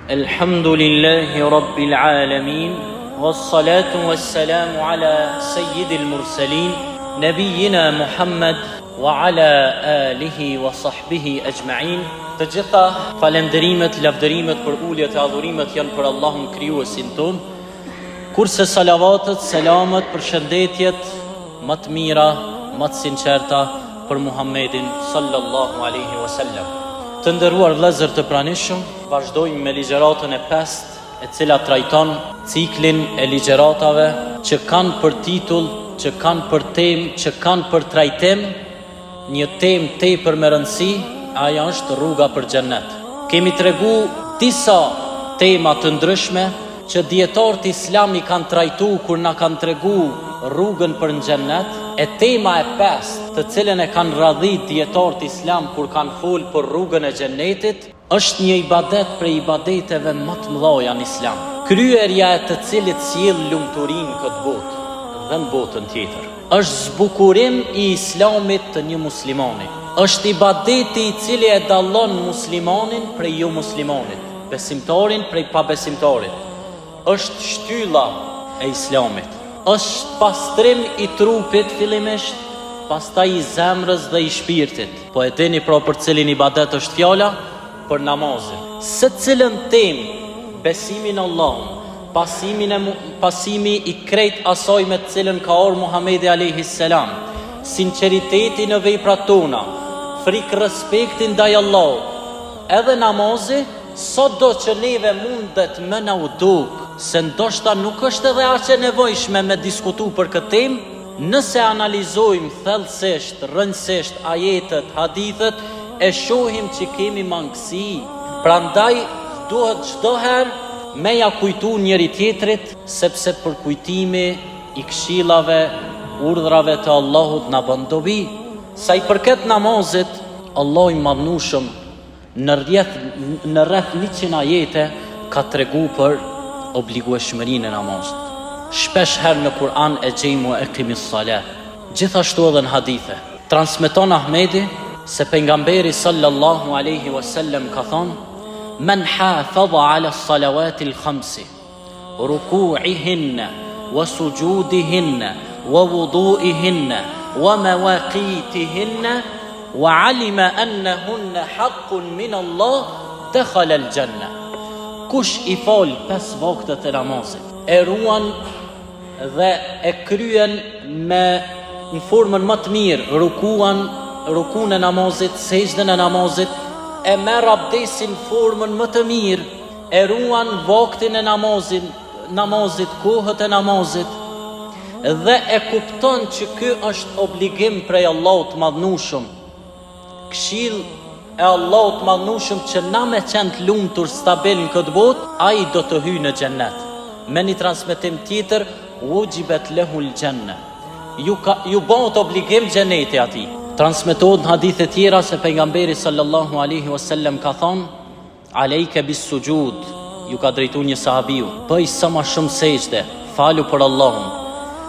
Elhamdulillahi Rabbil Alamin, wassalatu wassalamu ala sayyidil mursalin, nabiyina Muhammad wa ala alihi wa sahbihi ajma'in. Të gjitha falenderimet, lavdërimet, për uljet e adhurimet janë për Allahun krijuesin ton, kurse salavatet, selamet, përshëndetjet më të mira, më të sinqerta për Muhammedin sallallahu alaihi wasallam. Të nderuar vëllezër të pranishëm, vazhdojmë me ligjeratën e 5, e cila trajton ciklin e ligjeratave që kanë për titull, që kanë për temë, që kanë për trajtim një temë tepër me rëndësi, ajo është rruga për xhennet. Kemi tregu disa tema të ndryshme që dietarët islami kanë trajtu kur na kanë tregu rrugën për në xhennet, e tema e 5, të cilën e kanë radhit dietarët islam kur kanë folë për rrugën e xhennetit, është një ibadet për ibadeteve më të mëdha në islam, kryerja e të cilit sjell lumturinë këtë botë dhe në botën tjetër. Është zbukurim i islamit të një muslimani. Është ibadeti i cili e dallon muslimanin prej jo muslimanit, besimtarin prej pabesimtarit. Është shtylla e islamit. Është pastrim i trupit fillimisht, pastaj i zemrës dhe i shpirtit. Po e dini pra për cilin ibadet është fjala? Për namazin. Se cilën temë, besimin Allahun, pasimi i krejt asaj me të cilën ka orë Muhamedi alayhi salam, sinceriteti në veprat tona, frikë respektin ndaj Allahut, edhe namazi, sado që neve mundet me na u duk, se ndoshta nuk është edhe aq e nevojshme me diskutu për këtë temë, nëse analizojmë thellësisht, rëndësisht ajetet, hadithet, e shohim që kemi mangësi. Prandaj duhet çdo herë me ja kujtu njëri tjetrit, sepse për kujtimi i këshillave, urdhrave të Allahut na bën dobi. Sa i përket namazit, Allahu i madhnueshëm në rreth 100 ajete ka tregu për obligueshmërinë e namazit. Shpesh herë në Kur'an e gjejmë eqimis salat. Gjithashtu edhe në hadithe. Transmeton Ahmedi se pejgamberi sallallahu alaihi wasallam ka thonë: "Men hafadha ala salawati al-khamsi, ruku'ihinna wa sujudihinna wa wudu'ihinna wa mawaqitihinna wa 'alima annahunna haqqun min Allah, dakhala al-janna." Kush i fal 5 vaktet e namazit, e ruan dhe e kryen me në formën më të mirë, rukun e namazit, sejdën e namazit, e merr abdesin formën më të mirë, e ruan vaktin e namazit, kohët e namazit, dhe e kupton që ky është obligim prej Allahut madhnueshëm, këshill e Allahut madhnueshëm që na me qenë të lumtur stabil në këtë botë, ai do të hyjë në xhennet. Me një transmetim tjetër, wujibet lahu al-janna, ju bëhet obligim xheneti atij. Transmetohet në hadithe tjera se pejgamberi sallallahu alaihi wasallam ka thonë: "Alejke bis sujud", ju ka drejtu një sahabiu, bëj sa më shumë sejdë, falu për Allahun,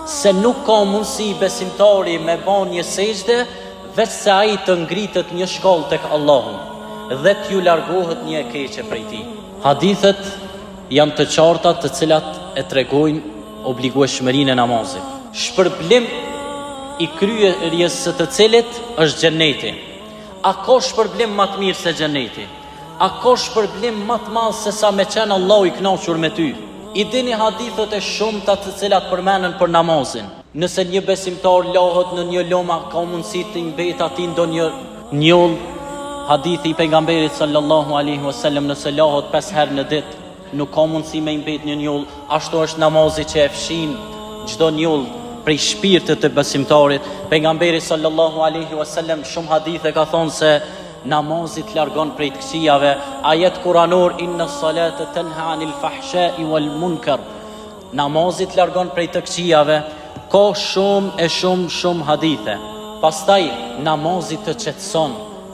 se nuk ka mundësi besimtari me bën një sejdë veç se ai të ngritet një shkallë tek Allahu dhe t'ju largohet një e keqe prej tij. Hadithet janë të qarta, të cilat e tregojnë obligueshmërinë e namazit. Shpërblim i kryerjes së të cilit është xheneti. A ka shpërblim më të mirë se xheneti? A ka shpërblim më të madh se sa me qenë Allahu i kënaqur me ty? I dini hadithet e shumta të cilat përmenden për namazin. Nëse një besimtar lahet në një loma, ka mundësi të mbet aty ndonjë njoll. Hadithi i pejgamberit sallallahu alaihi wasallam, nëse lahet 5 herë në ditë, nuk ka mundësi me mbet një njoll. Ashtu është namazi që e fshin çdo njoll prej shpirtit të besimtarit. Pejgamberi sallallahu alaihi wasallam shumë hadithe ka thonë se namazi të largon prej të këqijave. Ajet kuranor: "Inna salata tanha 'anil fahsha'i wal munkar", namazi të largon prej të këqijave. Ka shumë hadithe. Pastaj namazi të qetëson,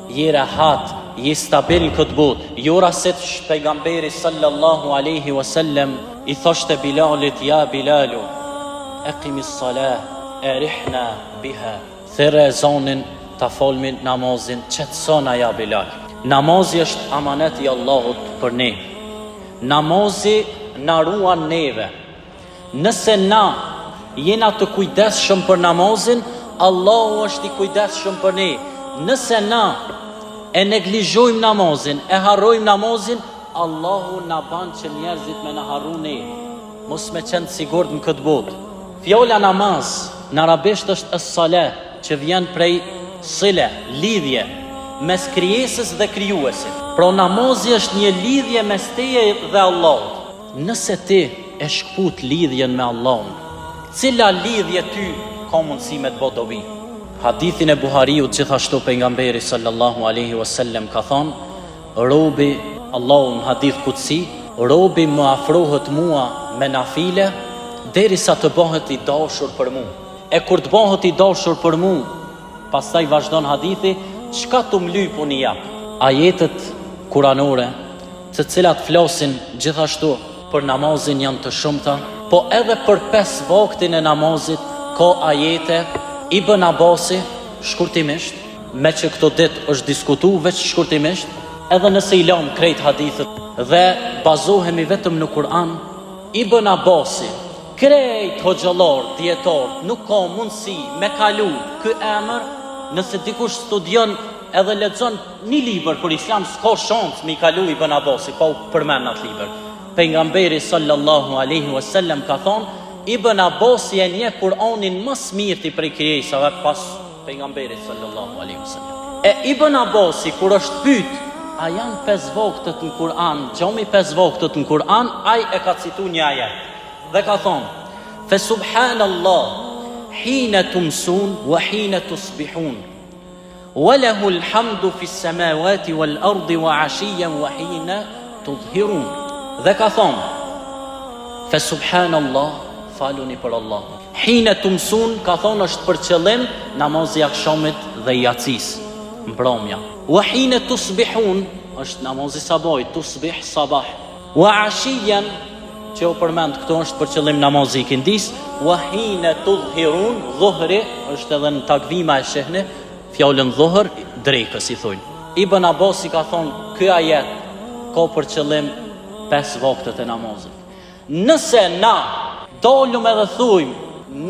je rahat, je stabil në këtë botë. Jo raset pejgamberi sallallahu alaihi wasallam i thoshte Bilalit: "Ja Bilalu, eqimis salah, erihna biha", thirë ezanin, ta folmin namazin, qetësona ja Bilal. Namazi është amanet i Allahut për ne. Namazi na ruan neve. Nëse na jena të kujdesshëm për namazin, Allahu është i kujdesshëm për ne. Nëse na e neglizhojmë namazin, e harrojmë namazin, Allahu na ban që njerëzit me na harru ne. Mos me qenë sigurt në këtë botë. Fjala namaz në arabisht është as-salah, që vjen prej sile, lidhje mes krijesës dhe krijuesit. Pra namazi është një lidhje mes teje dhe Allahut. Nëse ti e shkput lidhjen me Allahun, cila lidhje ty ka mundësi me të bë dobi? Hadithin e Buhariut gjithashtu pejgamberi sallallahu alaihi wasallam ka thënë, robi Allahun hadith kutsi, robi më afrohet mua me nafile derisa të bëhet i dashur për mua. E kur të bëhet i dashur për mua, pastaj vazhdon hadithi, çka të më lyp unë jap. Ajetet kuranore, të cilat flasin gjithashtu për namazin janë të shumta, po edhe për 5 vaktin e namazit ka ajete. Ibn Abasi, shkurtimisht, me që këto ditë është diskutu veç shkurtimisht, edhe nëse i lëm krejt hadithet dhe bazohemi vetëm në Kur'an, Ibn Abasi, krejt hoxhallar, dietar, nuk ka mundësi me kalu ky emër. Nëse dikush studion edhe lexon një libër për Islam, s'ka shans me i kalu Ibn Abasi, pa u përmend atë libër. Pejgamberi sallallahu alaihi wasallam ka thonë, Ibn Abasi e nje Kur'anin më së mirti prej krijesave pas pejgamberit sallallahu alaihi wasallam. E Ibn Abasi kur është pyet, a janë 5 vaktet në Kur'an, gjami 5 vaktet në Kur'an, ai e ka citu një ajet dhe ka thonë, fe subhanallah hina tumsun wa hina tusbihun wa lahu alhamdu fi samawati wal ardi wa ashiyan wa hina tudhhirun. Dhe ka thonë, fe subhanallah, faluni për Allah. Hina tumsun, ka thonë, është për qëllim namazi akşamit dhe yacis, mbrëmja. Wa hina tusbihun, është namazi sabahit, tusbih sabah. Wa ashiyan, që u përmend këto është për qëllim namazi ikindis. Wa hina tudhhirun, dhuhri është edhe në takvima e shehne, fjalën dhuhr drekës i thojnë. Ibn Abasi ka thonë, ky ajet ka për qëllim 5 vaktet e namazit. Nëse na dolum edhe thujmë,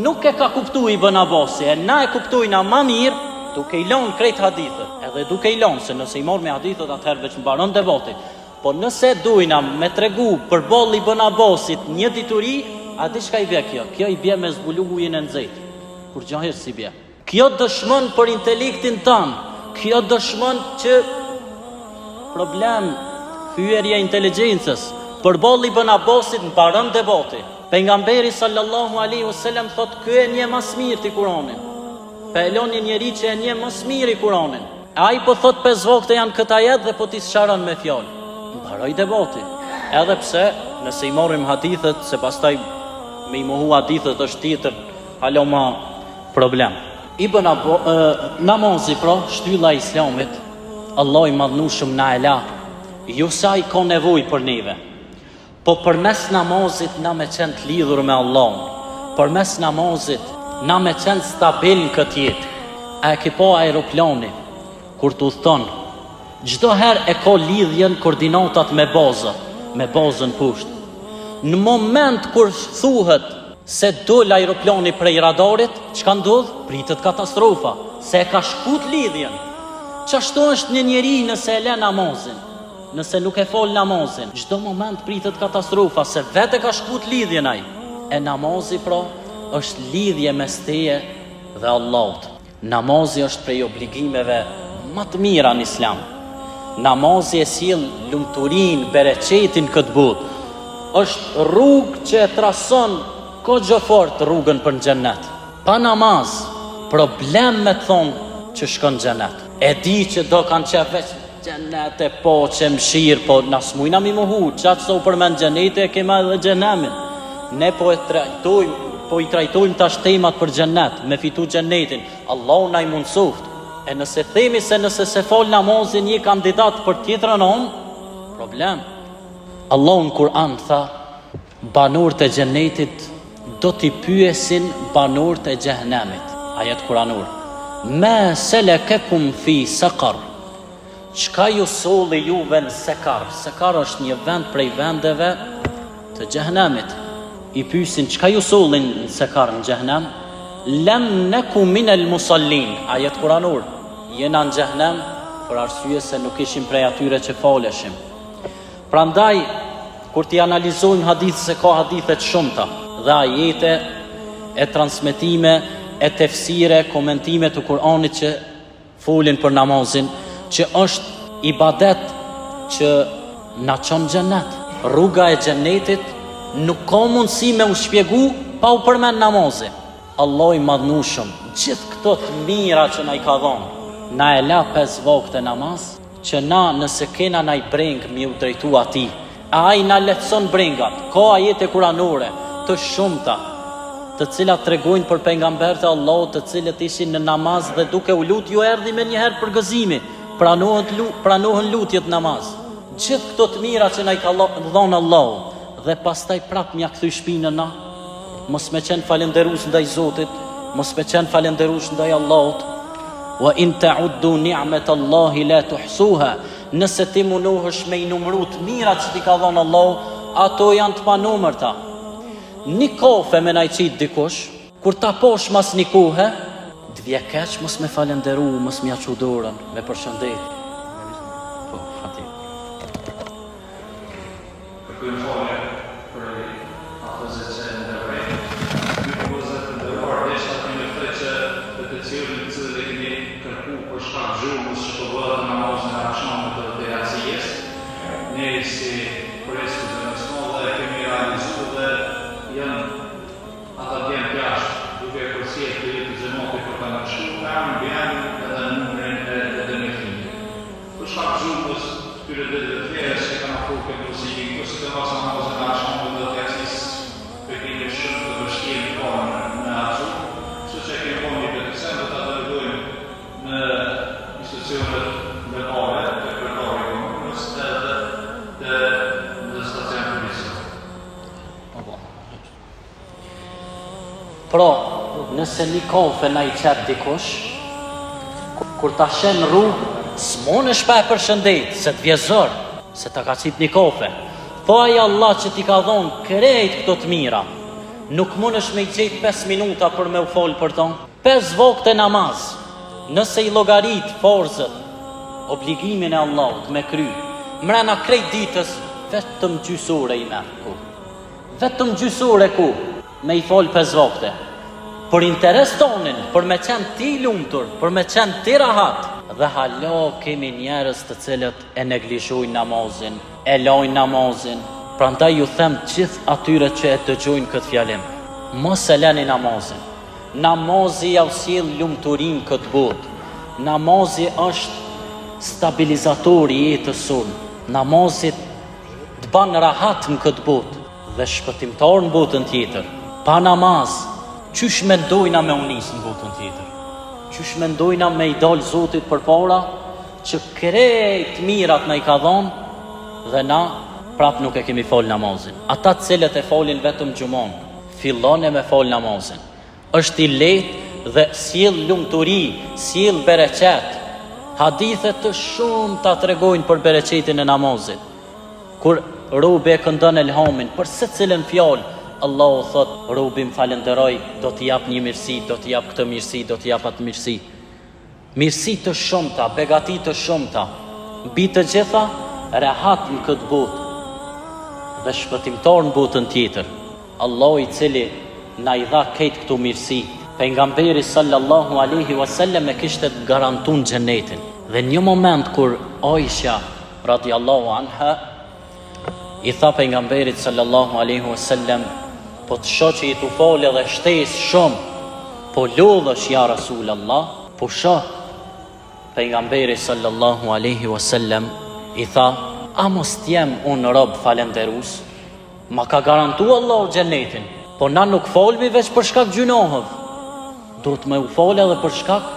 nuk e ka kuptu Ibn Abasi, e na e kuptojna ma mirë, duke i lanë krejt hadithet, edhe duke i lanë, se nëse i marrë me hadithet, atëherë veç më baron debati. Po nëse dujna me tregu për boll Ibn Abasit një dituri, a di shka i bje kjo? Kjo i bje me zbulu ujin e nxehtë, kur gjahir si bje. Kjo dëshmon për intelektin tanë, kjo dëshmon që problem fyerja inteligjencës, për boll Ibn Abasit në baron debati. Pejgamberi sallallahu alaihi wasallam thot, ky e një mas mirë ti Kur'anin. Peloni njeri që e një mas mirë i Kur'anin. Ai po thot 5 vakte janë këtë ajet dhe po t'i sqaron me fjalë. Mbaroi debati. Edhe pse nëse i marrim hadithet, se pastaj me i mohu hadithet është tjetër hala ma problem. Namazi pra, shtylla e Islamit, Allah i madhnushëm na e la, ju sa i ka nevojë për neve. Po për mes namazit na me qenë të lidhur me Allahun, për mes namazit na me qenë stabil në këtë jetë. A e ke po aeroplani, kur të udhton, çdo herë e ka lidhjen koordinatat me bazën poshtë. Në moment kur thuhet se dol aeroplani prej radarit, çka ndodh? Pritet katastrofa, se e ka shkut lidhjen. Çashtu është një njeri nëse e lë namazin, nëse nuk e fol namazin, çdo moment pritet katastrofa, se vetë ka shkut lidhjen ai. E namazi pra është lidhje mes teje dhe Allahut. Namazi është prej obligimeve më të mira në Islam. Namazi e sjell lumturinë, bereqetin këtë botë. Është rrugë që e trason kohë fort rrugën për në xhennet. Pa namaz, problem me thonë që shkon në xhennet. E di që do kanë qef veç xhennet e po që mshirë, po nas mujna mi muhu, qatë sa u përmen xhennet e kema edhe xhenemin. Ne po i trajtojmë tash temat për xhennet, me fitu xhennetin. Allahu na i mundsoft. E nëse themi se nëse se fol namazin një kandidat për tjetrën problem. Allahu në Kur'an tha, banorët e xhennetit do t'i pyesin banorët e xhehenemit. Ajet kuranor. Ma salakakum fi saqar. çka ju solli juve në Sekar? Sekar është një vend prej vendeve të xhehenamit. I pyesin çka ju sollin në Sekar në xhehenam? Lam naku min al musallin. Ajet kuranor. Jena në xhehenam për arsye se nuk ishim prej atyre që faleshim. Prandaj kur ti analizojmë hadith, se ka hadithe të shumta dhe ajete e transmetime, e tefsire, komentime të Kur'anit që folin për namazin, që është ibadet që na çon xhenet. Rruga e xhenetit nuk ka mundësi me u shpjegu pa u përmend namazin. Allah i madhnushëm, gjithë këto të mira që na i ka dhënë, na e la 5 vakte namaz, që na nëse kena na i breng mi u drejtu atij, ai na lehtëson brengat. Ka ajete kuranore të shumta, të cilat tregojnë për pejgamberët e Allahut, të cilët ishin në namaz dhe duke u lut ju erdhi me një herë për gëzimi, pranohen lutjet namaz. Gjithë këto të mira që na i ka dhënë Allahu, dhe pastaj prap mja kthy shpinën na, mos me qenë falenderues ndaj Zotit, mos me qenë falenderues ndaj Allahut. Wa in ta'uddu ni'matallahi la tuhsuha. Nëse ti munohesh me i numëru të mirat që ti ka dhënë Allahu, ato janë të panumërta. Një kafe me na i qit dikush, kur ta posh mas një kohe, të vje keq, mos me falenderu, mos me aqu dorën, me përshëndet. Po, fati. Kërkojmë falje për ato që në ndërvej. Kjo pozët të ndërvar, desha të njëftoj që të cilën të cilën e keni kërku për shkak zhurmës që të bëhet namazën e akşamit të yatsijes. Ne si presë të zënësmo dhe kemi realizuar dhe janë ata djenë pjashtë, duke e përsijet të jetë të zëmotit për të nështu, kam bjanë edhe numërin edhe me fini. Për shkak zhurmës, këtyre dhe të tjere që ka në furë këtë përsimin, kësë të vasë namazën e akşamit dhe të yatsijes për kemi shumë të vështirë në atësu, që që kemi po një këtë sen dhe të dërgojmë në institucionet ndërmare, të kërëtore komunës dhe në stacion policisë. Pra, nëse një kafe na i qep dikush, kur ta shen rrugë, s'mon është pa e përshëndet, se të vjezër, se ta ka qip një kafe. Thaj Allah që ti ka dhonë krejt këto të mira, nuk mund është me i qejt 5 minuta për me u folë për tonë. 5 vakte namaz, nëse i logarit forzët, obligimin e Allahut me kry, mrena krejt ditës, vetëm gjysore i merë ku. Vetëm gjysore ku, me i folë 5 vakte. Për interes tonin, për me qenë ti lumtur, për me qenë ti rahat. Dhe halo kemi njerëz të cilët e neglizhojnë namazin, e lajnë namazin. Prandaj ju them gjithë atyre që e dëgjojnë këtë fjalim, mos e lani namazin. Namazi ja sjell lumturinë këtë botë. Namazi është stabilizator i jetës sonë. Namazi të ban rahat në këtë botë dhe shpëtimtar në botën tjetër. Pa namaz, qysh mendojna me unis në botën tjetër? Qysh mendojna me i dalë Zotit përpara që krejt mirat na i ka dhënë dhe na prap nuk e kemi fol namazin. Ata të cilët e folin vetëm gjumon, fillon e me fol namazin. Është i lehtë dhe sjell lumturi, sjell bereqet. Hadithe të shumta tregojnë për bereqetin e namazit. Kur robi e këndon elhamin për secilën fjalë, Allahu thot, robi më falenderoj, do t'i jap një mirësi, do t'i jap këtë mirësi, do t'i jap atë mirësi. Mirësi të shumta, begati të shumta, mbi të gjitha rehat në këtë botë dhe shpëtimtar në botën tjetër. Allahu i cili na i dha këtë këtu mirësi, pejgamberi sallallahu alaihi wasallam e kishte garantuar xhenetin. Dhe një moment kur Aisha radiallahu anha i tha pejgamberit sallallahu alaihi wasallam, po të shoh që i tu fole dhe shtes shumë, po lodhësh ja Rasulallah, po shoh. Pejgamberi sallallahu alaihi wasallam i tha, a mos t'jem unë rob falenderus? Ma ka garantu Allah xhenetin, po na nuk folmi veç për shkak gjunohëv. Duhet me u fole edhe për shkak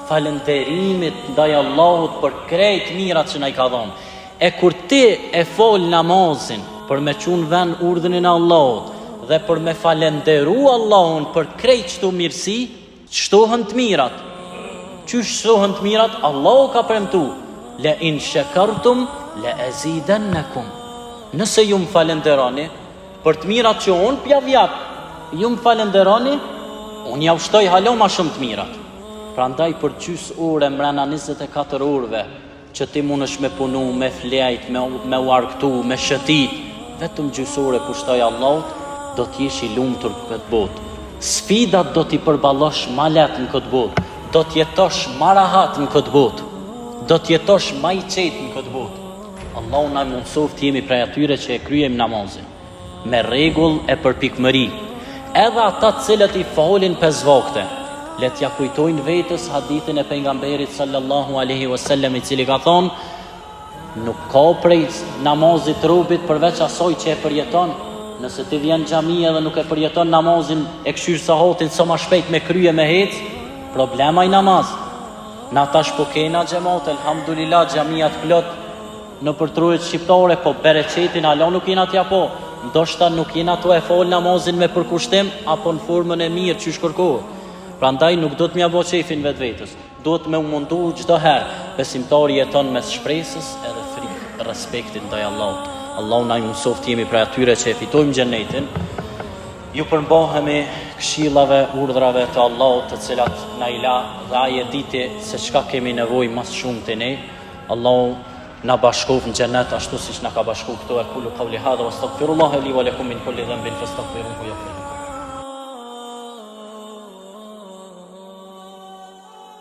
falenderimit ndaj Allahut për krejt mirat që na i ka dhënë. E kur ti e fol namazin për me qenë vend urdhënin e Allahut dhe për me falenderu Allahun për krejt çto mirësi, shtohen të mirat. Qysh shtohen të mirat? Allahu ka premtuar. la in shakartum la azidannakum. Nëse ju më falenderoni për të mirat që unë pja vjap, ju më falenderoni, unë ja ushtoj halo ma shumë të mirat. Prandaj për gjys ure mrena 24 orëve që ti mund është me punu, me flejt, me uarktu, me shëtit, vetëm gjys ure kushtoj Allahut, do t'jesh i lumtur këtë botë. Sfidat do t'i përballosh ma letë në këtë botë, do t'jetosh ma rahat në këtë botë, do t'jetosh ma i qetë në këtë botë. Allahu na mundsoft të jemi prej atyre që e kryejmë namazin me rregull e përpikmëri. Edhe ata të cilët i falin 5 vakte, le t'ja kujtojnë vetës hadithin e pejgamberit sallallahu alaihi wasallam, i cili ka thonë: nuk ka prej namazit trupit përveç asaj që e përjeton. Nëse ti vjen xhamia dhe nuk e përjeton namazin e këshyr sahatin sa më shpejt me krye me hec, problema i namaz. Na tash po kena xhamat, elhamdulillah, xhamia të plot në përtrujet shqiptare, po bereqetin hala nuk jena t'ja po. Ndoshta nuk jena t'u e fol namazin me përkushtim apo në formën e mirë që shkërkohë. Prandaj nuk do t'mja bo qefin vetë vetës, do t'me u mundu çdo herë besimtari jeton mes shpresës edhe frikë, respektin ndaj Allahut. Allahu na mësoft jemi prej atyre që e fitojmë xhenetin. Ju përmbahemi këshillave, urdhrave të Allahut, të cilat na i la dhe ai e diti se çka kemi nevojë më shumë te ne. Allahu na bashkof në xhenet ashtu siç na ka bashku këtu. Aqulu qawli hadha wastaghfirullaha li wa lakum min kulli dhanbin fastaghfiruhu yaghfir.